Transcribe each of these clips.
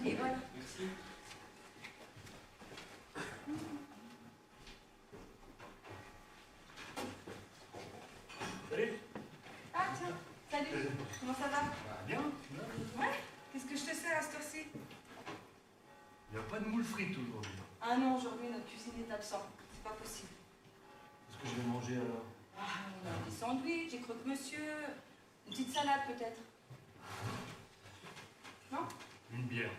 Et voilà. Salut. Ah tiens, salut. Comment ça va? Bien. Ouais. Qu'est-ce que je te sers à cette heure-ci? Il n'y a pas de moule frite aujourd'hui. Ah non, aujourd'hui notre cuisine est absente. C'est pas possible. Qu'est-ce que je vais manger alors? Ah, on a des sandwichs, j'ai croque-monsieur. Une petite salade peut-être. Non? Une bière.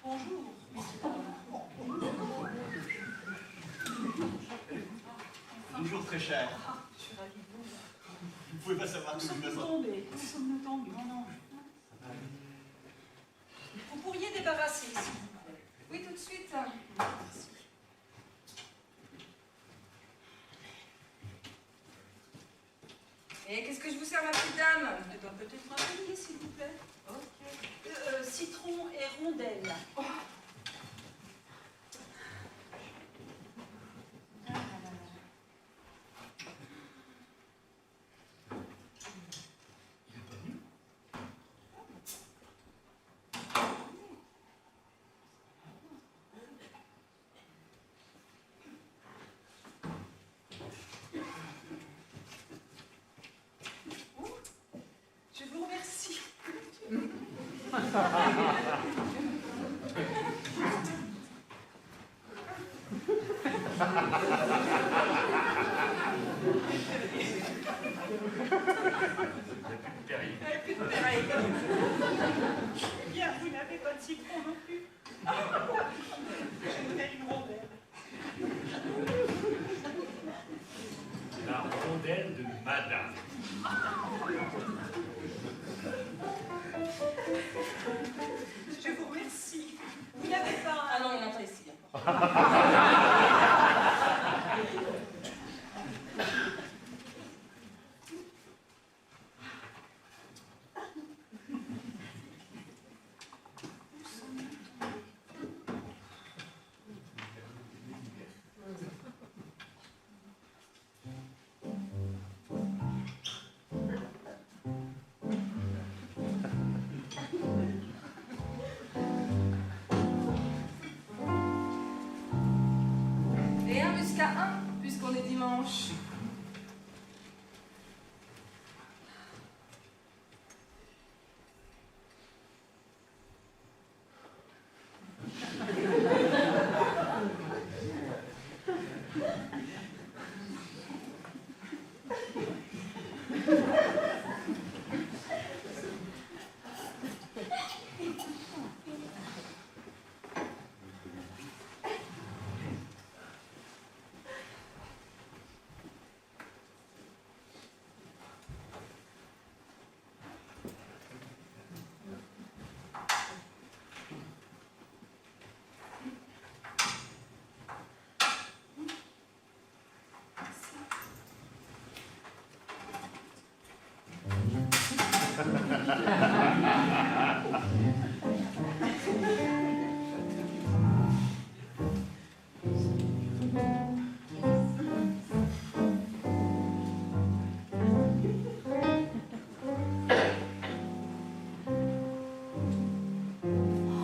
Bonjour. Bonjour très cher. Ah, je suis ravie de vous. Vous pouvez pas savoir Nous que je me sommes-nous sens. tombés? Nous sommes-nous tombés? Non, non. Vous pourriez débarrasser, s'il vous plaît. Oui, tout de suite. Merci. Et qu'est-ce que je vous sers, ma petite dame? Eh bien, peut-être un beignet, s'il vous plaît. Ok. Citron et rondelle. Oh. Ah là là là. Il est pas venu? Je vous remercie. Terrible. Plus de pareil. Eh bien, vous n'avez pas de citron non plus. Je voudrais une rondelle. La rondelle de madame. Je vous remercie. Vous n'avez pas Ah non, il n'y en a pas ici. Et un muscat 1, puisqu'on est dimanche.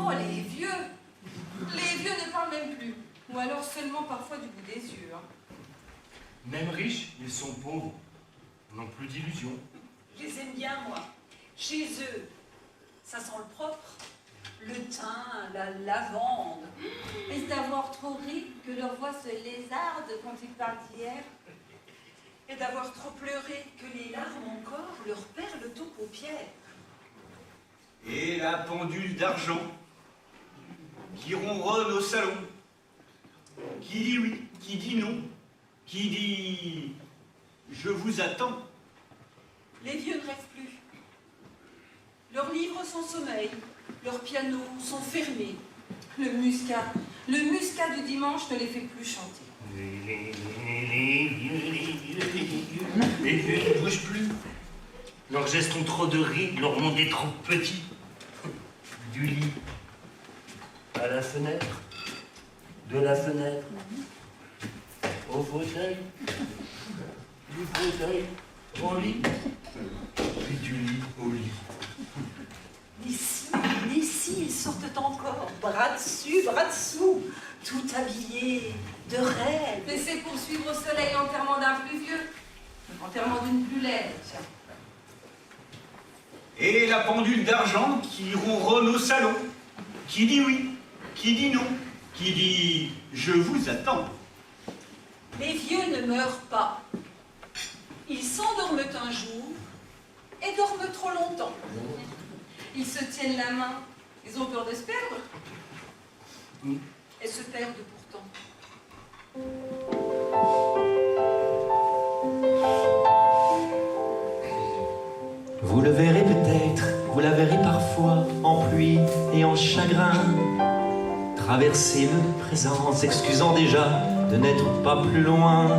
Oh, les vieux! Les vieux ne parlent même plus. Ou alors seulement parfois du bout des yeux. Hein. Même riches, ils sont pauvres. Ils n'ont plus d'illusions. Je les aime bien, moi. Chez eux, ça sent le propre. Le thym, la lavande. Est-ce d'avoir trop ri que leur voix se lézarde quand ils parlent d'hier? Et d'avoir trop pleuré que les larmes encore leur perlent aux paupières. Et la pendule d'argent qui ronronne au salon, qui dit oui, qui dit non, qui dit je vous attends. Les vieux ne rêvent plus. Leurs livres sont sommeil, leurs pianos sont fermés. Le muscat du dimanche ne les fait plus chanter. Les vieux ne bougent plus. Leurs gestes ont trop de rides, leur monde est trop petit. Du lit à la fenêtre, de la fenêtre au fauteuil, du fauteuil au lit, puis du lit au lit. Mais si, ils sortent encore, bras dessus, bras dessous, tout habillés de rêve. Mais c'est pour suivre au soleil l'enterrement d'un plus vieux, l'enterrement d'une plus laide, tiens. Et la pendule d'argent qui ronronne au salon, qui dit oui, qui dit non, qui dit « je vous attends ». Les vieux ne meurent pas. Ils s'endorment un jour et dorment trop longtemps. Ils se tiennent la main, ils ont peur de se perdre. Et se perdent pourtant. Vous le verrez peut-être, vous la verrez parfois, en pluie et en chagrin, traverser le présent, s'excusant déjà de n'être pas plus loin,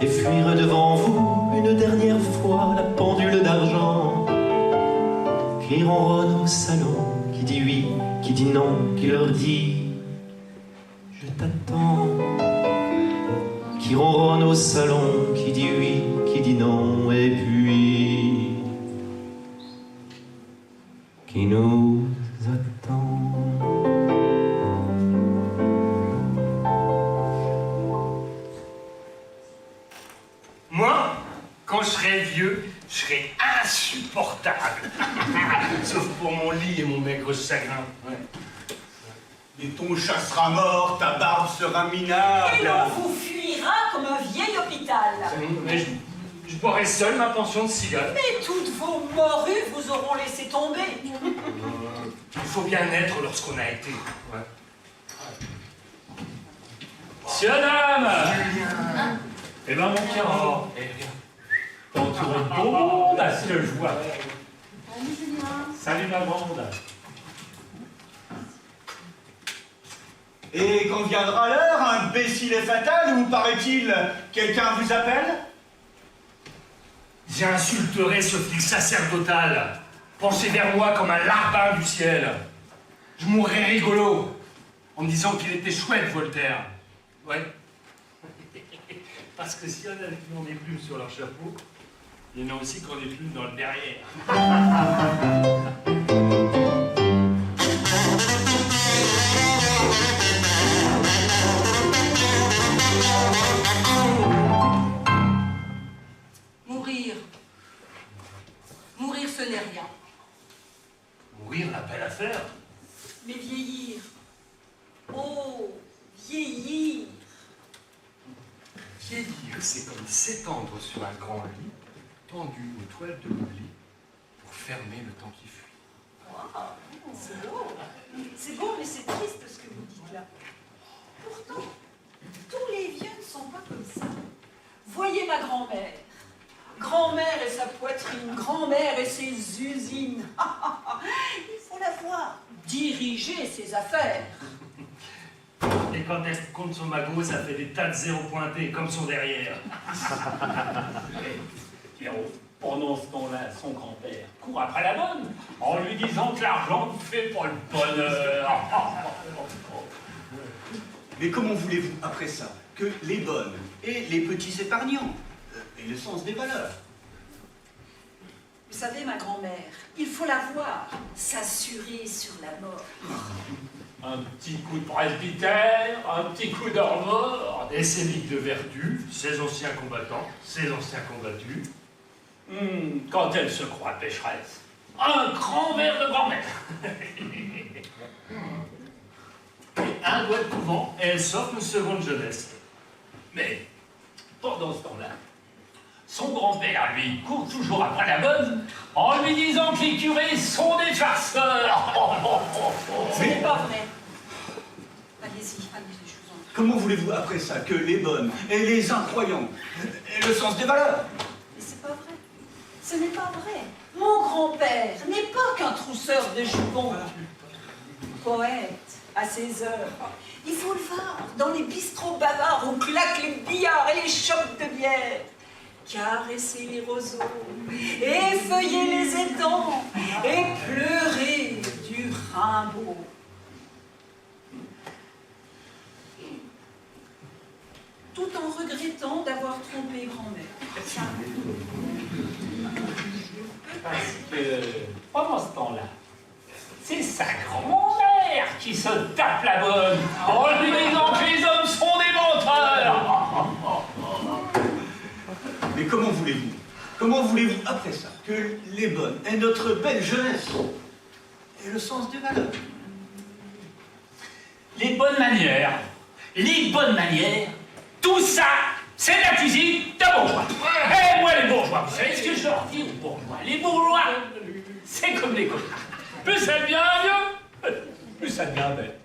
et fuir devant vous une dernière fois la pendule d'argent, qui ronronne au salon, qui dit oui, qui dit non, qui leur dit « je t'attends », qui ronronne au salon, qui dit oui, qui dit non, et puis qui nous attend. Moi, quand je serai vieux, je serai insupportable. Sauf pour mon lit et mon maigre chagrin. Ouais. Et ton chat sera mort, ta barbe sera minable. Et l'on vous fuira comme un vieil hôpital. Mais je boirai seul ma pension de cigale. Mais toutes vos morues vous auront laissé tomber. Il faut bien être lorsqu'on a été. Ouais. Monsieur, dame! Eh ben, mon Pierrot, t'entouré de beau monde, à ce que je vois. Salut Julien. Salut, ma bande. Et quand viendra l'heure, imbécile et fatal, ou paraît-il, quelqu'un vous appelle? J'insulterai ce flic sacerdotal, penché vers moi comme un larbin du ciel. Je mourrai rigolo, en me disant qu'il était chouette, Voltaire. Ouais. Parce que s'il y en a qui ont des plumes sur leur chapeau, il y en a aussi qui ont des plumes dans le derrière. Mourir, ce n'est rien. Mourir n'a pas l'affaire. Mais vieillir. Oh, vieillir. Vieillir, c'est comme s'étendre sur un grand lit, tendu aux toiles de l'oubli, pour fermer le temps qui fuit. Wow, c'est beau. C'est beau, mais c'est triste ce que vous dites là. Pourtant, tous les vieux ne sont pas comme ça. Voyez ma grand-mère. Grand-mère et sa poitrine, grand-mère et ses usines. Il faut la voir diriger ses affaires. Et quand elle compte son magot, ça fait des tas de zéros pointés, comme son derrière. Pierrot, pendant ce temps-là, son grand-père court après la bonne, en lui disant que l'argent ne fait pas le bonheur. Mais comment voulez-vous, après ça, que les bonnes et les petits épargnants aient le sens des valeurs? Vous savez, ma grand-mère, il faut la voir s'assurer sur la mort. Un petit coup de presbytère, un petit coup d'or Et ses ligues de vertu, ses anciens combattants, ses anciens combattus. Quand elle se croit pécheresse, un grand verre de grand-mère. Et un doigt de couvent, et elle s'offre une seconde jeunesse. Mais, pendant ce temps-là, son grand-père, lui, court toujours après la bonne, en lui disant que les curés sont des farceurs. Ce n'est pas vrai. Allez-y, allez-y, je vous en prie. Comment voulez-vous, après ça, que les bonnes et les incroyants aient le sens des valeurs? Mais c'est pas vrai. Ce n'est pas vrai. Mon grand-père n'est pas qu'un trousseur de jupons. Poète, à ses heures. Il faut le voir dans les bistrots bavards où claquent les billards et les chopes de bière. Caresser les roseaux, effeuiller les étangs et pleurer Rimbaud. Tout en regrettant d'avoir trompé grand-mère. Ça. Parce que pendant ce temps-là, c'est sa grand-mère qui se tape la bonne en lui disant que les hommes sont des menteurs. Mais comment voulez-vous, après ça, que les bonnes aient notre belle jeunesse et le sens des valeurs? Les bonnes manières, tout ça, c'est la cuisine de bourgeois. Et moi, les bourgeois, vous savez ce que je leur dis aux bourgeois? Les bourgeois, c'est comme les cochons. Plus ça devient vieux, plus ça devient bête.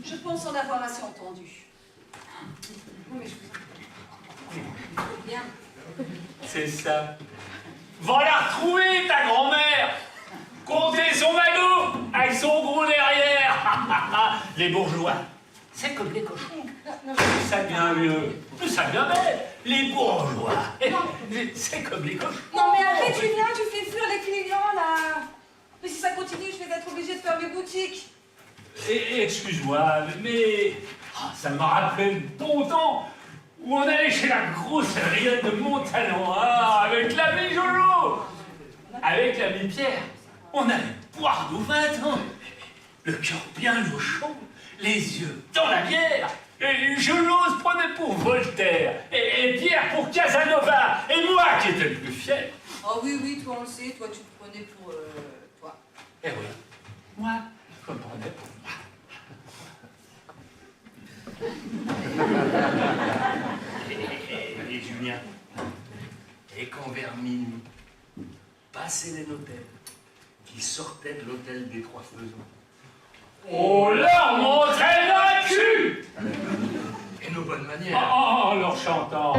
Je pense en avoir assez entendu. Non, mais je vous en prie. Bien. C'est ça. Va la retrouver, ta grand-mère. Compter son magot avec son gros derrière. Les bourgeois, c'est comme les cochons. Non, Plus ça devient vieux, plus ça devient bête. Les bourgeois, c'est comme les cochons. non, mais après, tu viens, tu fais fuir les clients, là. Mais si ça continue, je vais être obligée de fermer boutique. Excuse-moi, mais ça m'a rappelé le bon temps où on allait chez la grosse Riette de Montalon, avec l'ami Jojo, avec l'ami Pierre. On allait boire nos 20 ans, le cœur bien au chaud, les yeux dans la bière. Et Jojo se prenait pour Voltaire, et Pierre pour Casanova, et moi qui étais le plus fier. Oh oui, toi on le sait, toi tu te prenais pour toi. Et oui, moi, je me prenais pour moi. Et Julien, et quand vers minuit, passaient les notaires qui sortaient de l'hôtel des Trois Faisans. On leur montrait la cul. Et nos bonnes manières. En leur chantant.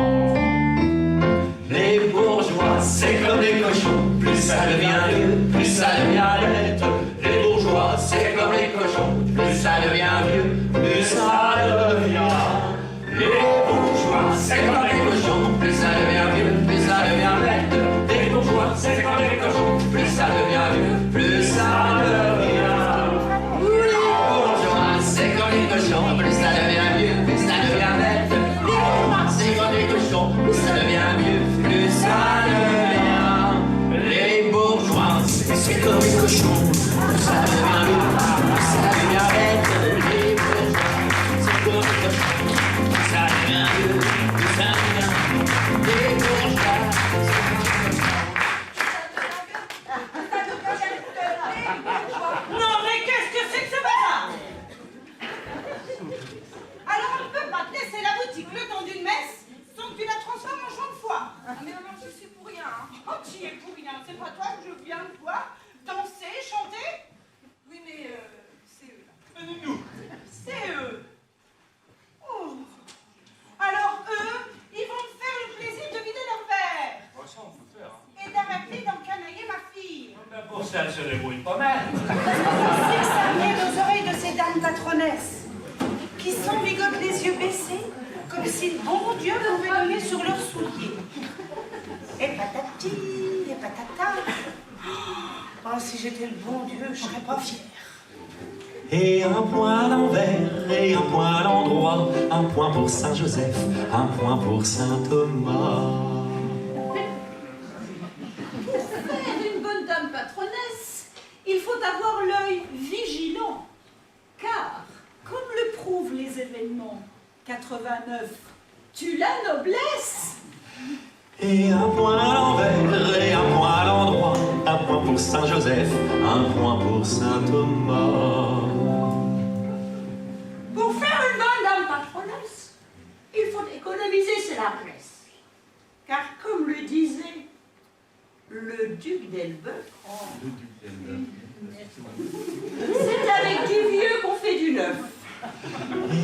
Les bourgeois, c'est comme les cochons, plus ça devient vieux, plus ça devient bête. Les bourgeois, c'est comme les cochons, plus ça devient vieux, plus ça devient. Les bourgeois, c'est comme les cochons, plus ça devient vieux, plus ça devient bête. Les bourgeois, c'est comme les cochons, plus ça devient vieux, plus ça devient. Les bourgeois, c'est comme les cochons, plus ça devient vieux, plus ça devient bête. Les bourgeois, c'est comme les cochons, plus ça devient vieux, plus ça devient. Les bourgeois, c'est comme les cochons, plus ça devient vieux, plus ça devient bête. Les bourgeois, c'est comme les cochons, plus ça devient vieux, plus ça devient. Les bourgeois, Non, mais qu'est-ce que c'est que ce bazar? Alors on ne peut pas te laisser la boutique le temps d'une messe sans que tu la transformes en champ de foire. Ah, mais maman, je suis pour rien. Hein. Oh, tu y es pour rien, c'est pas toi que je viens de voir danser, chanter. Oui, mais c'est eux là. Nous. C'est eux. Oh. Alors eux, ils vont me faire le plaisir de vider leur verre Ça, on peut faire. et d'arrêter d'encanailler ma fille. Pour ça, elle se débrouille pas mal. C'est que ça vient aux oreilles de ces dames patronesses qui s'embigotent les yeux baissés comme si le bon Dieu pouvait donner sur leurs souliers. Et patati, et patata. Oh, si j'étais le bon Dieu, je serais pas fière. Et un point à l'envers et un point à l'endroit, un point pour Saint-Joseph, un point pour Saint-Thomas. Pour faire une bonne dame patronesse, il faut avoir l'œil vigilant. Car, comme le prouvent les événements 89, tu la noblesse. Et un point à l'envers et un point à l'endroit, un point pour Saint-Joseph, un point pour Saint-Thomas. Pour faire une bonne dame patronesse, il faut économiser ses largesses. Car comme le disait le duc d'Elbeuf, c'est avec du vieux qu'on fait du neuf.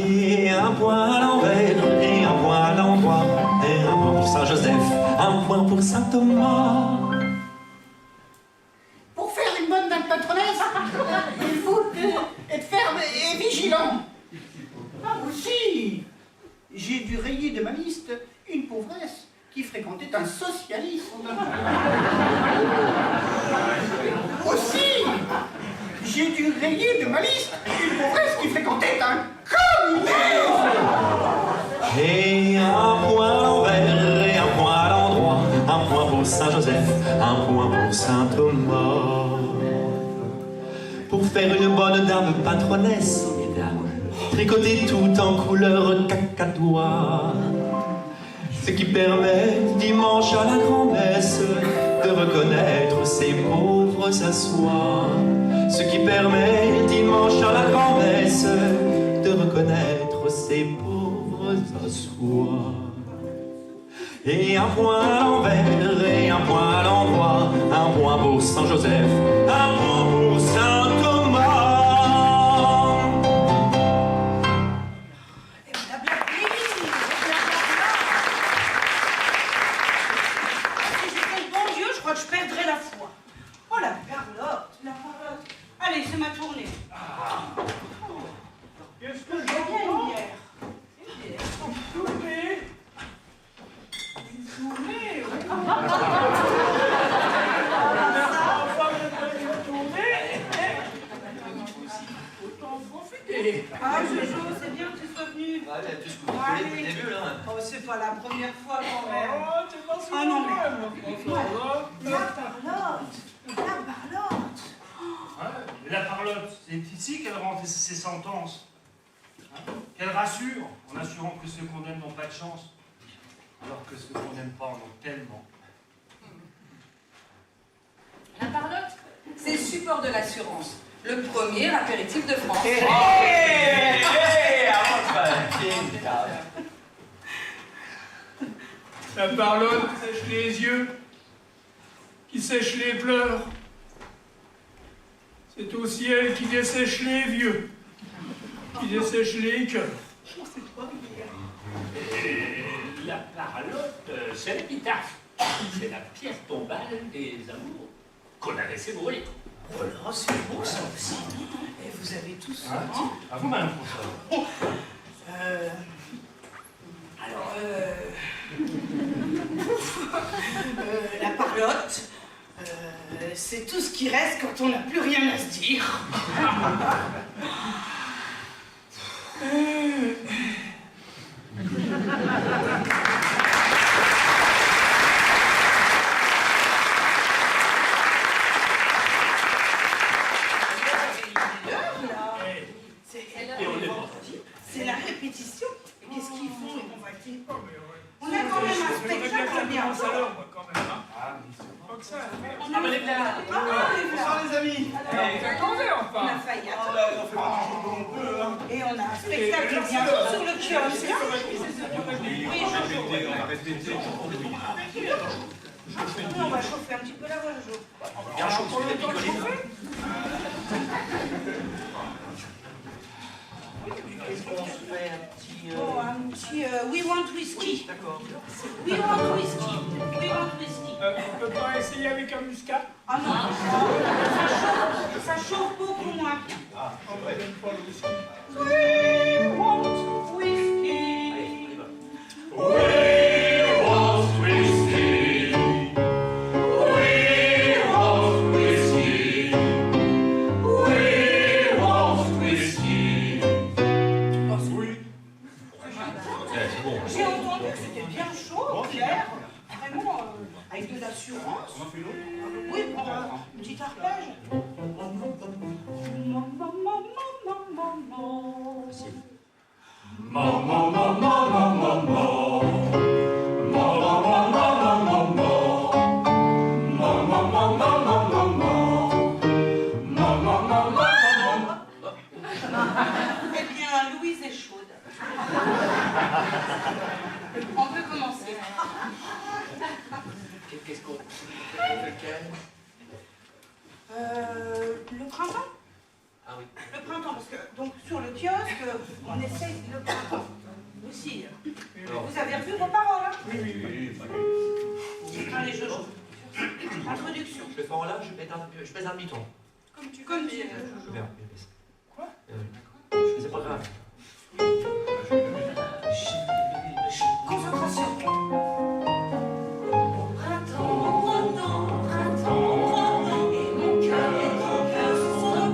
Et un point à l'envers et un point à l'endroit, et un point pour Saint-Joseph, un point pour Saint-Thomas. Pour faire une bonne dame patronesse, il faut être ferme et vigilant. Ah, aussi, j'ai dû rayer de ma liste une pauvresse qui fréquentait un socialiste. Aussi, j'ai dû rayer de ma liste une pauvresse qui fréquentait un communisme. Et un point à l'envers et un point à l'endroit, un point pour Saint-Joseph, un point pour Saint-Thomas. Pour faire une bonne dame patronnesse, mesdames, tricotez tout en couleur cacadois. Ce qui permet dimanche à la grand-messe de reconnaître ces pauvres à soi. Ce qui permet dimanche à la grand-messe de reconnaître ces pauvres à soi. Et un point à l'envers et un point à l'endroit, un point pour Saint-Joseph, un point pour Saint-Thomas. Si j'étais le bon Dieu, je crois que je perdrais la foi. Oh la Carlotte, la Carlotte. Allez, c'est ma tournée. Qu'est-ce que Viens une bière. Ah, Jojo, c'est bien que tu sois venu. Ouais, tout ce que vous voulez depuis le début, là. Oh, c'est pas la première fois quand même. Oh, c'est pas Oh non, mais... La La Carlotte. La parlotte, c'est ici qu'elle rend ses sentences. Hein, qu'elle rassure, en assurant que ceux qu'on aime n'ont pas de chance, alors que ceux qu'on n'aime pas en ont tellement. La parlotte, c'est le support de l'assurance. Le premier apéritif de France. La parlotte sèche les yeux, qui sèche les pleurs. C'est aussi elle qui dessèche les vieux, qui dessèche les cœurs. Et la parlotte, c'est l'épitaphe. C'est la pierre tombale des amours qu'on a laissé brûler. Oh là, c'est beau ça aussi. Et vous avez tous Hein? À vous, Madame Françoise. La parlotte, c'est tout ce qui reste quand on n'a plus rien à se dire. C'est la répétition. Qu'est-ce qu'ils font? Ils vont vaquer. On a quand même un spectacle bientôt. On a les blagues. Bonsoir les amis. Attendez On enfin. a failli attendre. On fait pas comme on peut, hein. Et on a un spectacle bientôt sur le kiosque. Oui, On va répéter. on va chauffer un petit peu la voix, Jojo. Bien chaud, parce que la picoline. Est-ce qu'on se fait un petit... Bon, un petit We Want Whisky. D'accord. We Want Whisky. We Want Whisky. On peut pas essayer avec un muscat? Ah non, ça chauffe beaucoup moins. On va donner pas le whisky. We Want Whisky. Allez, on y va. We want whiskey. We want whiskey. We want whiskey. J'ai entendu que c'était bien chaud, Claire. Vraiment, avec de l'assurance. Oui, pour un petit arpège. Eh bien, Louise est chaude. On peut commencer. Qu'est-ce qu'on... Lequel? Le printemps? Ah oui. Le printemps, parce que donc sur le kiosque, on essaye le printemps aussi. Vous avez revu vos paroles, hein? Oui. Allez, Jojo. Introduction. Je le fais en là, je pèse un demi-ton. Comme tu veux, Jojo. Je vais baisser. Quoi? C'est pas grave. Concentration. Printemps, printemps, printemps, et mon cœur sont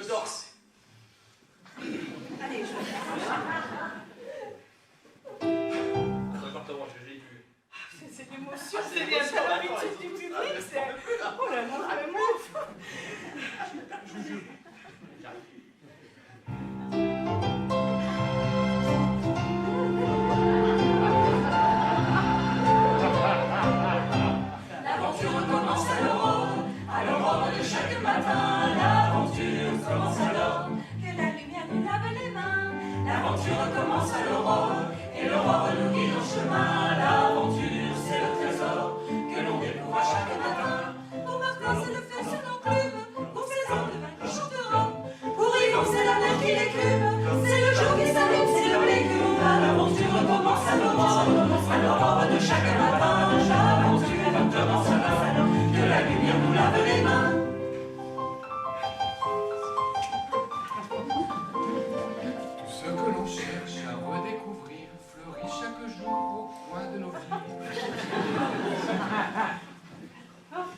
torse. Allez, je... C'est l'émotion, c'est bien ça, l'habitude du public, c'est... Oh là là, vraiment. L'aventure commence à l'aurore de chaque matin. L'aventure commence alors que la lumière nous lave les mains. L'aventure commence à l'aurore et l'aurore nous guide en chemin. L'aventure, c'est le trésor que l'on découvre à chaque matin. Pour Martin, c'est le feu sur nos plumes. Pour César, le vin qui chantera. Pour Yvon, c'est la mer qui l'écume. C'est le jour qui s'allume, c'est le blé que l'on a. L'aventure commence à l'aurore de chaque matin. L'aventure commence alors que la lumière nous lave les mains. Tout ce que l'on cherche à redécouvrir fleurit chaque jour au coin de nos vies.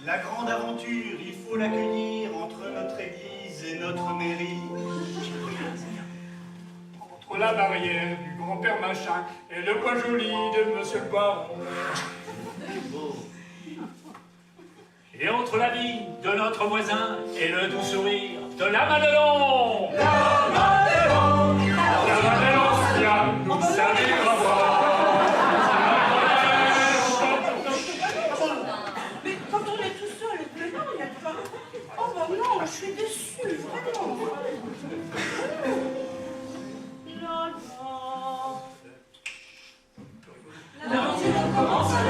La grande aventure, il faut l'accueillir entre notre église et notre mairie. Entre la barrière du grand-père Machac et le bois joli de monsieur le baron. Et entre la vie de notre voisin et le doux sourire de la Madelon. La Madelon, bien, vous savez Mais quand on est tout seul, vraiment, il n'y a pas... Oh bah non, je suis déçue, vraiment. L'aventure commence à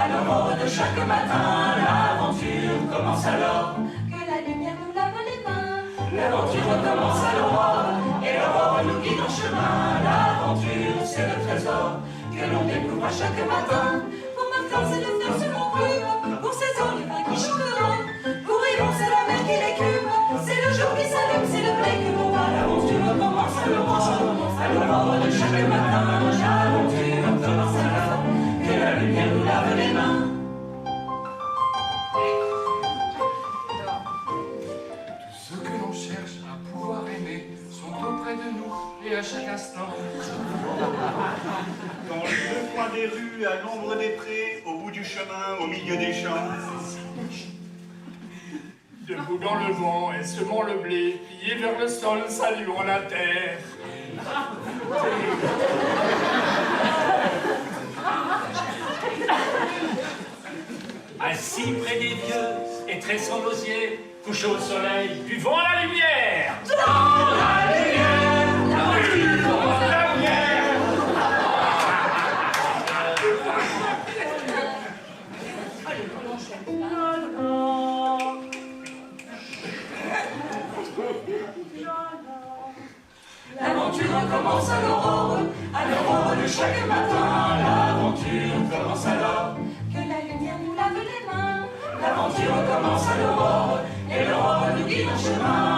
l'aurore de chaque matin. L'aventure commence alors que la lumière nous lave les mains. L'aventure commence à l'aurore et l'aurore nous guide en chemin. L'aventure, c'est le trésor que l'on découvre à chaque matin. Pour Martin, c'est le feu sur mon plume. Pour César, le vin qui chantera. Pour Yvon, c'est la mer qui l'écume. C'est le jour qui s'allume, c'est le blé que l'on a. L'aventure commence à l'aurore de chaque matin. L'aventure commence alors que la lumière nous lave les mains. Tous ceux que l'on cherche à pouvoir aimer sont auprès de nous et à chaque instant. Dans les deux coins des rues, à l'ombre des prés, au bout du chemin, au milieu des champs. Debout dans le vent et semant le blé, plié vers le sol, saluant la terre. Assis près des vieux et tressant l'osier, couché au soleil, buvant la lumière. Dans la lumière, buvons la lumière. Allez, on enchaîne. L'aventure commence à l'aurore de chaque matin. L'aventure commence alors que la lumière nous lave les mains. L'aventure commence à l'aurore et l'aurore nous guide en chemin.